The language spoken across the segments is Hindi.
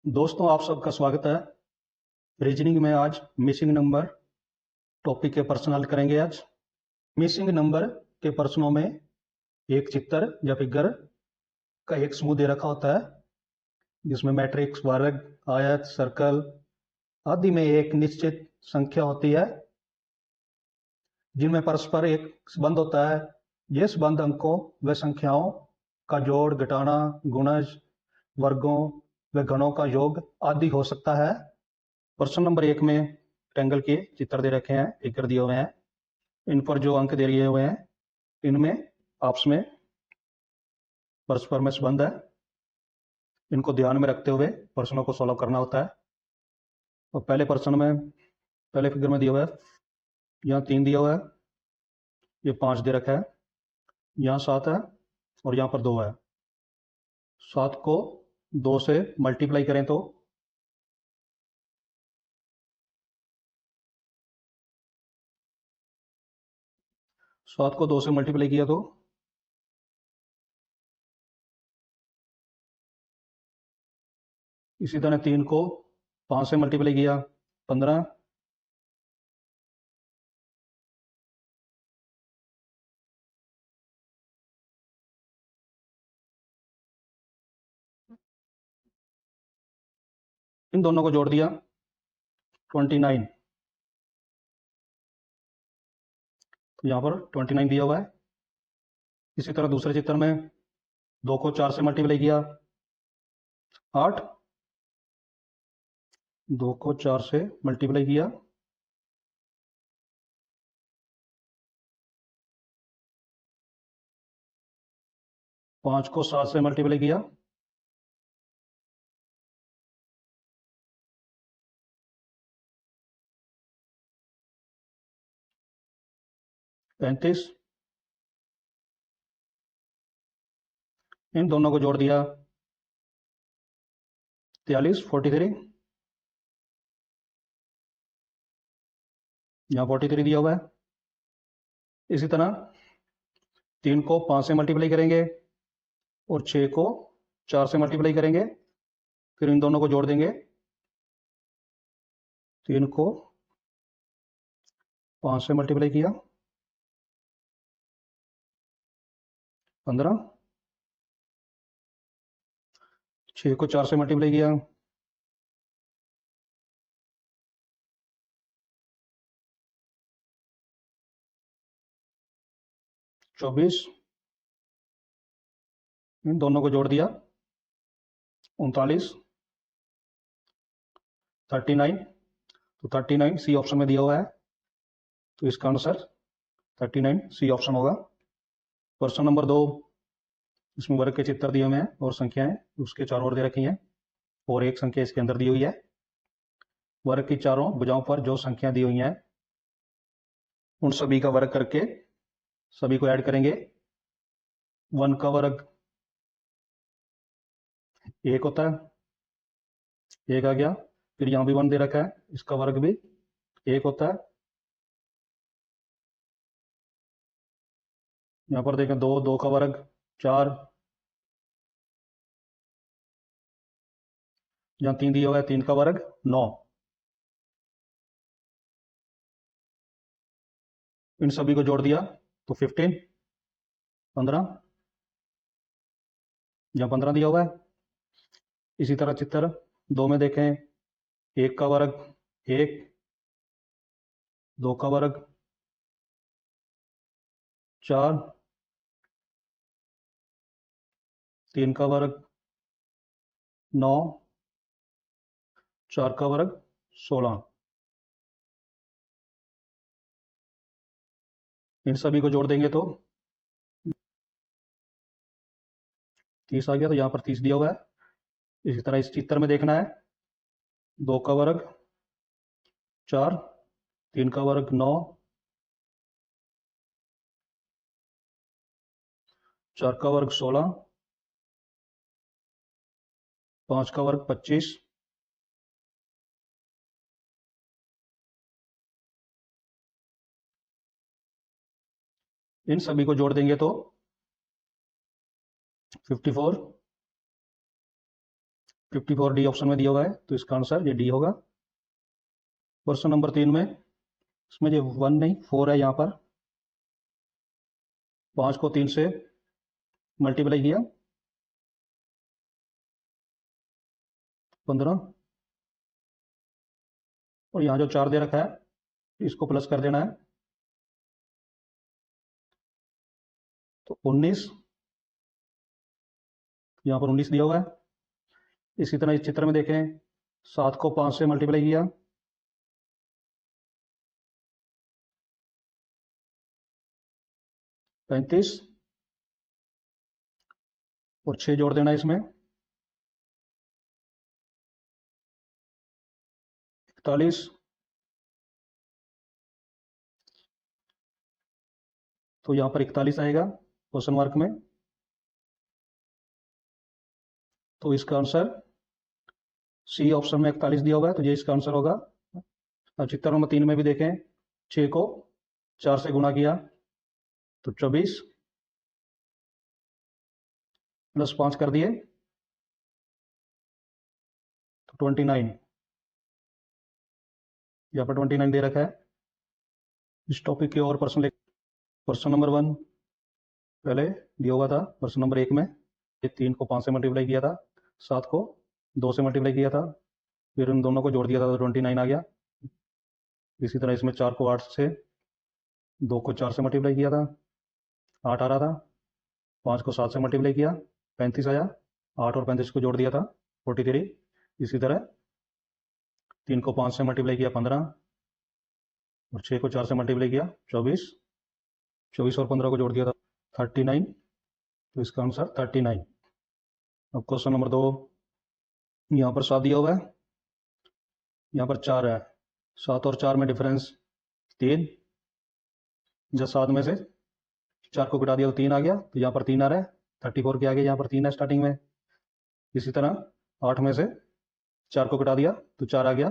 दोस्तों, आप सबका स्वागत है। रीजनिंग में आज मिसिंग नंबर टॉपिक के प्रश्न हल करेंगे। आज मिसिंग नंबर के प्रश्नों में एक चित्र या फिगर का एक समूह दे रखा होता है, जिसमें मैट्रिक्स, वर्ग, आयत, सर्कल आदि में एक निश्चित संख्या होती है, जिनमें परस्पर एक संबंध होता है। यह संबंध अंकों व संख्याओं का जोड़, घटाना, गुणज, वर्गों व घनों का योग आदि हो सकता है। प्रश्न नंबर 1 में रेक्टेंगल के चित्र दे रखे हैं, फिगर दिए हुए हैं। इन पर जो अंक दे दिए हुए हैं, इनमें आपस में परस्पर में संबंध है। इनको ध्यान में रखते हुए प्रश्नों को सॉल्व करना होता है। और पहले प्रश्न में, पहले फिगर में दिया हुआ है, यहाँ 3 दिया हुआ है, ये 5 दे रखा है, यहाँ 7 है और यहाँ पर 2 है। 7 को 2 से मल्टीप्लाई करें तो 7 को 2 से मल्टीप्लाई किया तो इसी तरह 3 को 5 से मल्टीप्लाई किया 15, इन दोनों को जोड़ दिया 29। तो यहाँ पर 29 दिया हुआ है। इसी तरह दूसरे चित्र में 2 को 4 से मल्टीप्लाई किया 8, 2 को 4 से मल्टीप्लाई किया 5 को 7 से मल्टीप्लाई किया 35, इन दोनों को जोड़ दिया 43, 43, यहाँ 43 दिया हुआ है। इसी तरह 3 को 5 से मल्टीप्लाई करेंगे और 6 को 4 से मल्टीप्लाई करेंगे, फिर इन दोनों को जोड़ देंगे। 3 को 5 से मल्टीप्लाई किया 15, 6 को 4 से मल्टीप्लाई किया 24, इन दोनों को जोड़ दिया 39, 39। तो 39 सी ऑप्शन में दिया हुआ है, तो इसका आंसर 39 सी ऑप्शन होगा। प्रश्न नंबर 2, इसमें वर्ग के चित्र दिए हुए हैं और संख्याएं उसके चारों ओर दे रखी हैं, और एक संख्या इसके अंदर दी हुई है। वर्ग की चारों भुजाओं पर जो संख्या दी हुई हैं, उन सभी का वर्ग करके सभी को ऐड करेंगे। 1 का वर्ग 1 होता है, 1 आ गया। फिर यहाँ भी 1 दे रखा है, इसका वर्ग भी 1 होता है। यहाँ पर देखें 2, 2 का वर्ग 4, यहाँ 3 दिया हुआ है, 3 का वर्ग 9। इन सभी को जोड़ दिया तो 15, 15, यहाँ 15 दिया हुआ है। इसी तरह चित्र 2 में देखें, 1 का वर्ग 1, 2 का वर्ग 4, 3 का वर्ग 9, 4 का वर्ग 16। इन सभी को जोड़ देंगे तो 30 आ गया। तो यहाँ पर 30 दिया हुआ है। इसी तरह इस चित्र में देखना है, 2 का वर्ग 4, 3 का वर्ग 9, 4 का वर्ग 16, 5 का वर्ग 25, इन सभी को जोड़ देंगे तो 54, 54D ऑप्शन में दिया हुआ है, तो इसका आंसर ये डी होगा। क्वेश्चन नंबर 3 में, इसमें जो 1 नहीं 4 है, यहाँ पर 5 को 3 से मल्टीप्लाई किया 15, और यहाँ जो 4 दे रखा है इसको प्लस कर देना है, तो 19, यहाँ पर 19 दिया हुआ है। इसी तरह इस चित्र में देखें, 7 को 5 से मल्टीप्लाई किया 35, और 6 जोड़ देना इसमें 41, तो यहाँ पर 41 आएगा क्वेश्चन मार्क में, तो इसका आंसर सी ऑप्शन में 41 दिया हुआ है, तो ये इसका आंसर होगा। अब चित्र नंबर 3 में भी देखें, 6 को 4 से गुणा किया तो 24, प्लस 5 कर दिए तो 29, यहाँ पर 29 दे रखा है। इस टॉपिक के और प्रश्न क्वेश्चन नंबर 1 पहले दिया हुआ था, प्रश्न नंबर 1 में 3 को 5 से मल्टीप्लाई किया था, 7 को 2 से मल्टीप्लाई किया था, फिर उन दोनों को जोड़ दिया था तो 29 आ गया। इसी तरह इसमें 4 को 8 से, 2 को 4 से मल्टीप्लाई किया था, 8 आ रहा था, 5 को 7 से मल्टीप्लाई किया 35 आया, 8 और 35 को जोड़ दिया था 43। इसी तरह 3 को 5 से मल्टीप्लाई किया 15, और 6 को 4 से मल्टीप्लाई किया 24, 24 और 15 को जोड़ दिया था 39, तो इसका आंसर 39। अब क्वेश्चन नंबर 2, यहाँ पर 7 दिया हुआ है, यहाँ पर 4 है, 7 और 4 में डिफरेंस 3, जब 7 में से 4 को घटा दिया तो 3 आ गया, तो यहाँ पर 3 आ रहा है, 34 के आगे यहाँ पर 3 है स्टार्टिंग में। इसी तरह 8 में से 4 को घटा दिया तो 4 आ गया,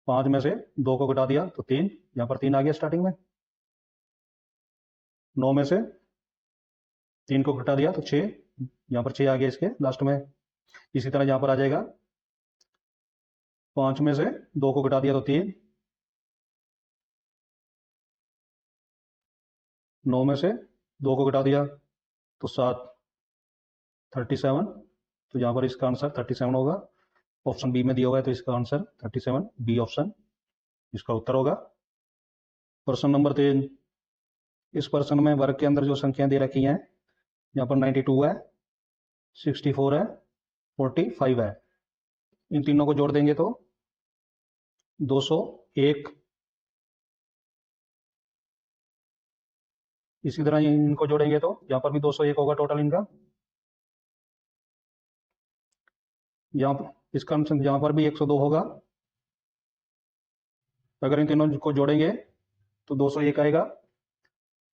5 में से 2 को घटा दिया तो 3, यहाँ पर 3 आ गया स्टार्टिंग में। 9 में से 3 को घटा दिया तो 6, यहाँ पर 6 आ गया इसके लास्ट में। इसी तरह यहाँ पर आ जाएगा, 5 में से 2 को घटा दिया तो 3, 9 में से 2 को घटा दिया तो 7, 37, तो यहाँ पर इसका आंसर 37 होगा। ऑप्शन बी में दिया हुआ है, तो इसका आंसर 37 बी ऑप्शन इसका उत्तर होगा। प्रश्न नंबर 3, इस प्रश्न में वर्ग के अंदर जो संख्याएं दे रखी हैं, यहाँ पर 92 है, 64 है, 45 है, इन तीनों को जोड़ देंगे तो 201। इसी तरह इनको जोड़ेंगे तो यहाँ पर भी 201 होगा टोटल इनका। यहाँ पर इसका आंसर यहाँ पर भी 102 होगा। अगर इन तीनों को जोड़ेंगे तो 201 आएगा।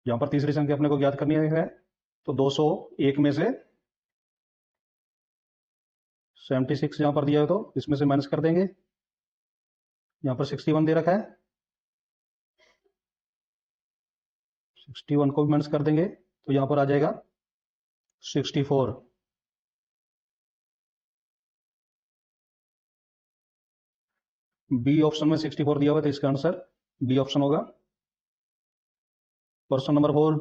यहाँ पर तीसरी संख्या अपने को ज्ञात करनी है, तो 201 में से 76 यहाँ पर दिया है, तो इसमें से माइनस कर देंगे। यहाँ पर 61 दे रखा है, 61 को भी माइनस कर देंगे, तो यहाँ पर आ जाएगा 64। बी ऑप्शन में 64 दिया हुआ है, तो इसका आंसर बी ऑप्शन होगा। क्वेश्चन नंबर 4,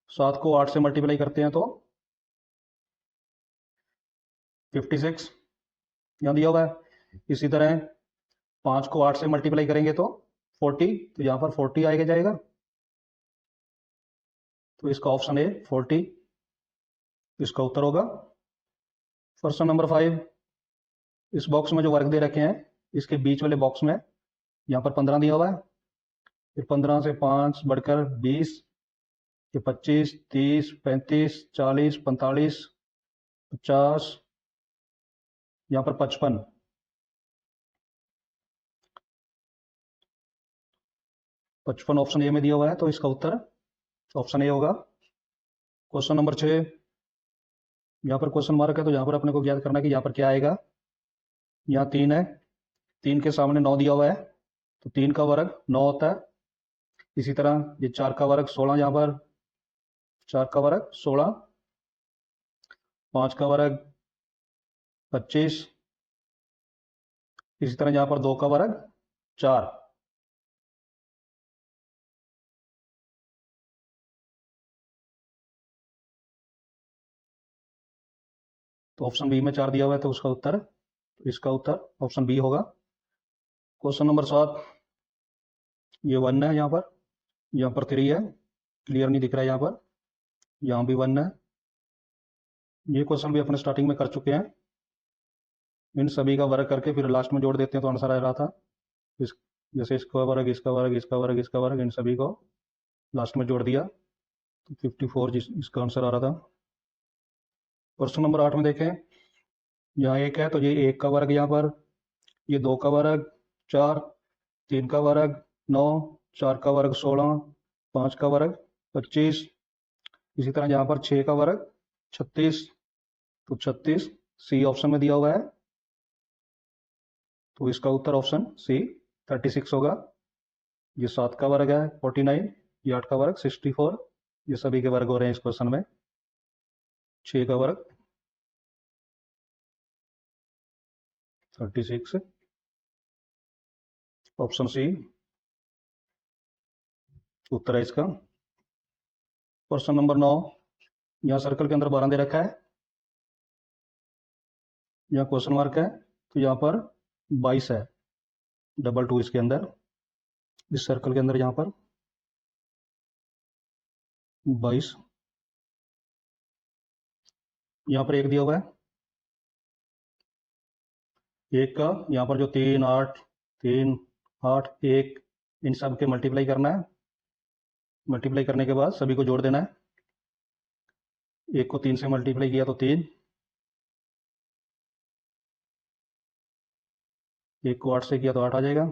7 को 8 से मल्टीप्लाई करते हैं तो 56 यहाँ दिया हुआ है। इसी तरह 5 को 8 से मल्टीप्लाई करेंगे तो 40, तो यहाँ पर 40 आएगा जाएगा, तो इसका ऑप्शन है 40 इसका उत्तर होगा। क्वेश्चन नंबर 5, इस बॉक्स में जो वर्ग दे रखे हैं, इसके बीच वाले बॉक्स में यहाँ पर 15 दिया हुआ है, फिर 15 से 5 बढ़कर 20, फिर 25, 30, 35, 40, 45, 50, यहाँ पर 55, ऑप्शन ए में दिया हुआ है, तो इसका उत्तर ऑप्शन ए होगा। क्वेश्चन नंबर 6, यहाँ पर क्वेश्चन मार्क है, तो यहाँ पर अपने को ज्ञात करना है कि यहाँ पर क्या आएगा। यहाँ 3 है, 3 के सामने 9 दिया हुआ है, तो 3 का वर्ग 9 होता है। इसी तरह ये 4 का वर्ग 16, यहाँ पर 4 का वर्ग 16, 5 का वर्ग 25, इसी तरह यहाँ पर 2 का वर्ग 4, तो ऑप्शन बी में 4 दिया हुआ है, तो इसका उत्तर ऑप्शन बी होगा। क्वेश्चन नंबर 7, ये 1 है, यहाँ पर 3 है, क्लियर नहीं दिख रहा है यहाँ भी 1 है। ये क्वेश्चन भी अपने स्टार्टिंग में कर चुके हैं। इन सभी का वर्ग करके फिर लास्ट में जोड़ देते हैं तो आंसर आ रहा था। इस जैसे इसका वर्ग, इसका वर्ग, इसका वर्ग, इसका वर्ग, इन सभी को लास्ट में जोड़ दिया तो 54 इसका आंसर आ रहा था। क्वेश्चन नंबर 8 में देखें, यहाँ 1 है तो ये 1 का वर्ग, यहाँ पर ये 2 का वर्ग 4, 3 का वर्ग 9, 4 का वर्ग 16, 5 का वर्ग 25, इसी तरह यहाँ पर 6 का वर्ग 36, तो 36 सी ऑप्शन में दिया हुआ है, तो इसका उत्तर ऑप्शन सी 36 होगा। ये 7 का वर्ग है 49, ये 8 का वर्ग 64, ये सभी के वर्ग हो रहे हैं इस क्वेश्चन में। 6 का वर्ग 36, ऑप्शन सी उत्तर है इसका। क्वेश्चन नंबर 9, यहाँ सर्कल के अंदर 12 दे रखा है, यहाँ क्वेश्चन मार्क है, तो यहाँ पर 22 है, डबल 2 इसके अंदर, इस सर्कल के अंदर यहाँ पर 22, यहाँ पर 1 दिया हुआ है, 1 का यहाँ पर जो 3 8 3 8 1, इन सब के मल्टीप्लाई करना है। मल्टीप्लाई करने के बाद सभी को जोड़ देना है। 1 को 3 से मल्टीप्लाई किया तो 3, 1 को 8 से किया तो 8 आ जाएगा,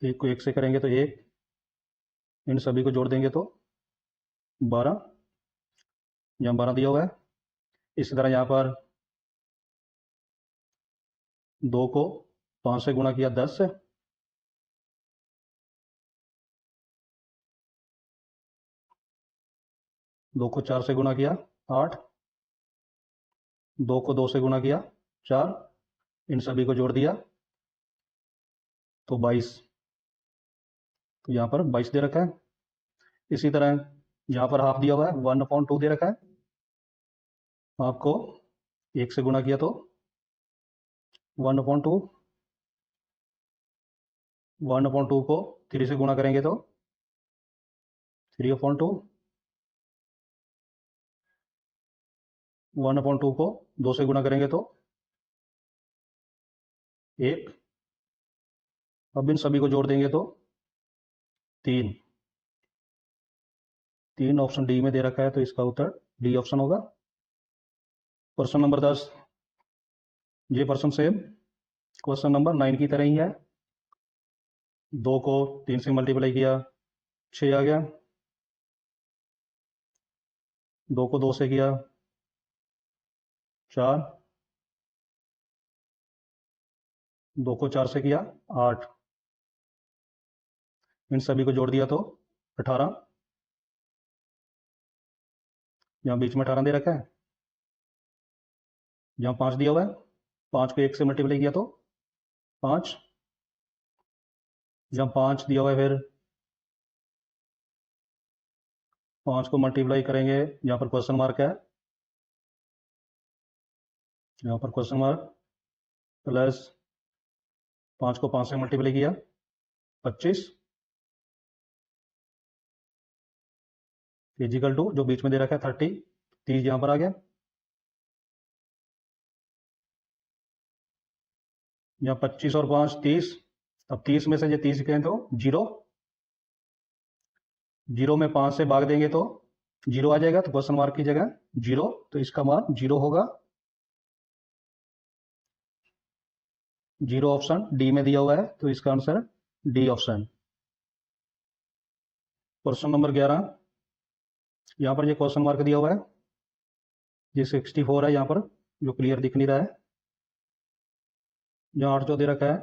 1 को 1 से करेंगे तो 1, इन सभी को जोड़ देंगे तो 12, यहाँ 12 दिया हुआ है। इसी तरह यहाँ पर 2 को 5 से गुणा किया 10 से, 2 को 4 से गुणा किया 8, 2 को 2 से गुणा किया 4, इन सभी को जोड़ दिया तो 22, तो यहाँ पर 22 दे रखा है। इसी तरह यहाँ पर हाफ दिया हुआ है, 1/2 दे रखा है, हाफ को 1 से गुणा किया तो 1/2, 1/2 को 3 से गुणा करेंगे तो 3/2, 1/2 को 2 से गुणा करेंगे तो 1, अब इन सभी को जोड़ देंगे तो 3, 3 ऑप्शन डी में दे रखा है, तो इसका उत्तर डी ऑप्शन होगा। क्वेश्चन नंबर 10, ये प्रश्न सेम क्वेश्चन नंबर 9 की तरह ही है। 2 को 3 से मल्टीप्लाई किया 6 आ गया, 2 को 2 से किया 4, 2 को 4 से किया 8, इन सभी को जोड़ दिया तो 18, यहाँ बीच में 18 दे रखा है, यहाँ 5 दिया हुआ है, 5 को 1 से मल्टीप्लाई किया तो 5, यहाँ 5 दिया हुआ है, फिर 5 को मल्टीप्लाई करेंगे, यहाँ पर क्वेश्चन मार्क है, यहाँ पर क्वेश्चन मार्क, प्लस 5 को 5 से मल्टीप्लाई किया 25, इजिकल टू जो बीच में दे रखा है 30, 30 यहाँ पर आ गया, यहाँ 25 और 5 30, अब 30 में से ये 30 कहें तो 0, 0 में 5 से भाग देंगे तो 0 आ जाएगा, तो क्वेश्चन मार्क की जगह 0, तो इसका मान 0 होगा। 0 ऑप्शन डी में दिया हुआ है, तो इसका answer D option. Question number 11, यहाँ पर ये क्वेश्चन मार्क दिया हुआ है, ये 64 है यहाँ पर, जो क्लियर दिख नहीं रहा है, यहाँ 8 जो दे रखा है,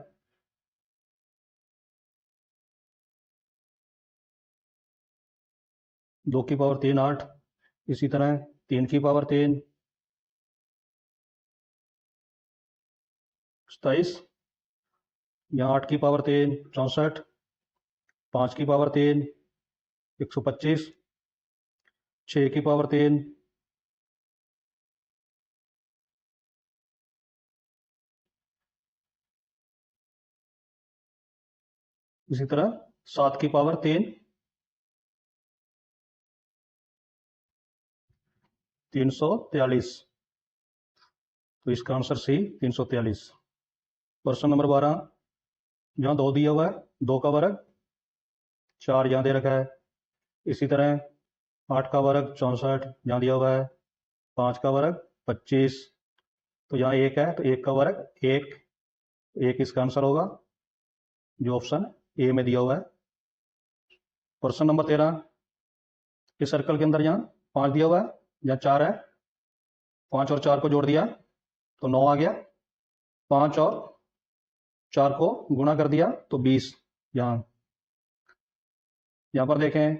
दो की पावर 3 8, इसी तरह 3 की पावर 3 27, यहाँ 8 की पावर 3 64, 5 की पावर 3 125, 6 की पावर 3 इसी तरह 7 की पावर 3 343। तो इसका आंसर सी 343। प्रश्न नंबर 12, जहाँ 2 दिया हुआ है, 2 का वर्ग, 4 यहाँ दे रखा है। इसी तरह 8 का वर्ग 64 यहाँ दिया हुआ है, 5 का वर्ग 25, तो यहाँ 1 है, तो 1 का वर्ग 1 इसका आंसर होगा, जो ऑप्शन ए में दिया हुआ है। प्रश्न नंबर 13, इस सर्कल के अंदर यहाँ 5 दिया हुआ है, यहाँ 4 है, 5 और 4 को जोड़ दिया तो 9 आ गया, 5 और 4 को गुणा कर दिया तो 20। यहाँ पर देखें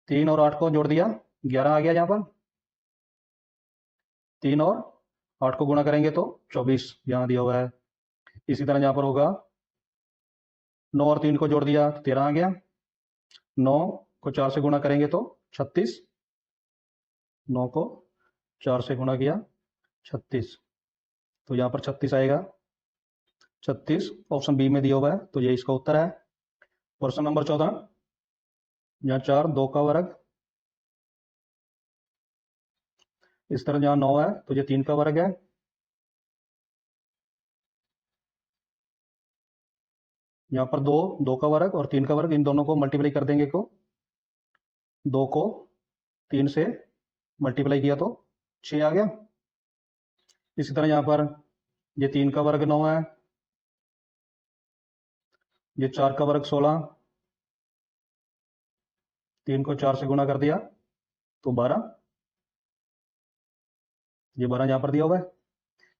3 और 8 को जोड़ दिया 11 आ गया, यहाँ पर 3 और 8 को गुणा करेंगे तो 24 यहाँ दिया हुआ है। इसी तरह यहाँ पर होगा 9 और 3 को जोड़ दिया तो 13 आ गया, 9 को 4 से गुणा करेंगे तो 36, 9 को 4 से गुणा किया 36, तो यहाँ पर 36 आएगा, 36 ऑप्शन बी में दिया हुआ है, तो ये इसका उत्तर है। प्रश्न नंबर 14, यहाँ 4 2 का वर्ग, इस तरह जहाँ 9 है तो ये 3 का वर्ग है, यहाँ पर 2 का वर्ग और 3 का वर्ग, इन दोनों को मल्टीप्लाई कर देंगे को 2 को 3 से मल्टीप्लाई किया तो 6 आ गया। इसी तरह यहाँ पर ये 3 का वर्ग 9 है, ये 4 का वर्ग 16, 3 को 4 से गुणा कर दिया तो 12, ये 12 यहाँ पर दिया हुआ है।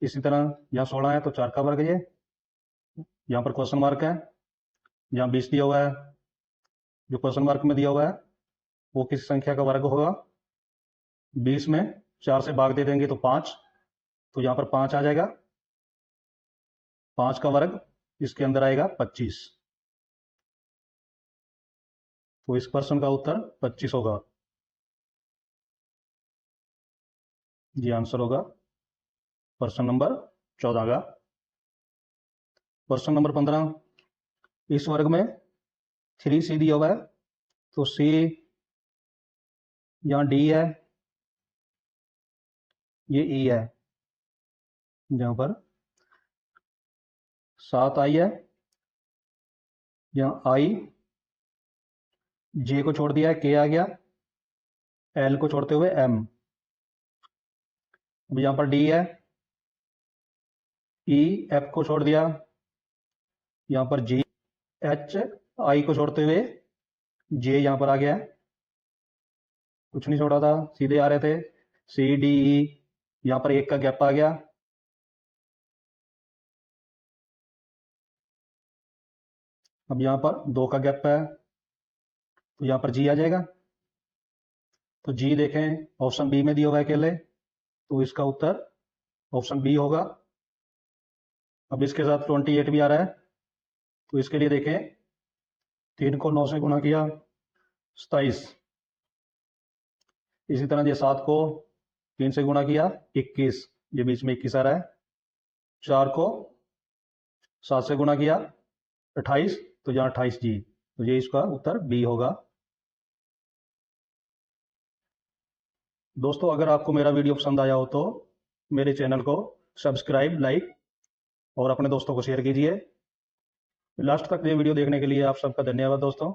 इसी तरह यहाँ 16 है तो 4 का वर्ग, ये यहाँ पर क्वेश्चन मार्क है, यहाँ 20 दिया हुआ है, जो क्वेश्चन मार्क में दिया हुआ है वो किस संख्या का वर्ग होगा, 20 में 4 से भाग दे देंगे तो 5, तो यहाँ पर 5 आ जाएगा, 5 का वर्ग इसके अंदर आएगा 25, तो इस प्रश्न का उत्तर 25 होगा, ये आंसर होगा प्रश्न नंबर 14 का। प्रश्न नंबर 15, इस वर्ग में 3c दिया हुआ है, तो c यहाँ d है, ये e है, यहाँ पर 7i है, यहाँ i, j को छोड़ दिया है k आ गया, l को छोड़ते हुए m, अब यहाँ पर d है, e f को छोड़ दिया, यहाँ पर g, h i को छोड़ते हुए j यहाँ पर आ गया, कुछ नहीं छोड़ा था, सीधे आ रहे थे, c d e, यहाँ पर 1 का गैप आ गया, अब यहाँ पर 2 का गैप है तो यहाँ पर g आ जाएगा, तो g देखें ऑप्शन बी में दिया हुआ है अकेले, तो इसका उत्तर ऑप्शन बी होगा। अब इसके साथ 28 भी आ रहा है, तो इसके लिए देखें 3 को 9 से गुणा किया 27, इसी तरह ये 7 को 3 से गुणा किया 21, ये बीच में 21 आ रहा है, 4 को 7 से गुणा किया 28, तो यहाँ 28g, तो ये इसका उत्तर बी होगा। दोस्तों अगर आपको मेरा वीडियो पसंद आया हो तो मेरे चैनल को सब्सक्राइब, लाइक और अपने दोस्तों को शेयर कीजिए। लास्ट तक ये वीडियो देखने के लिए आप सबका धन्यवाद दोस्तों।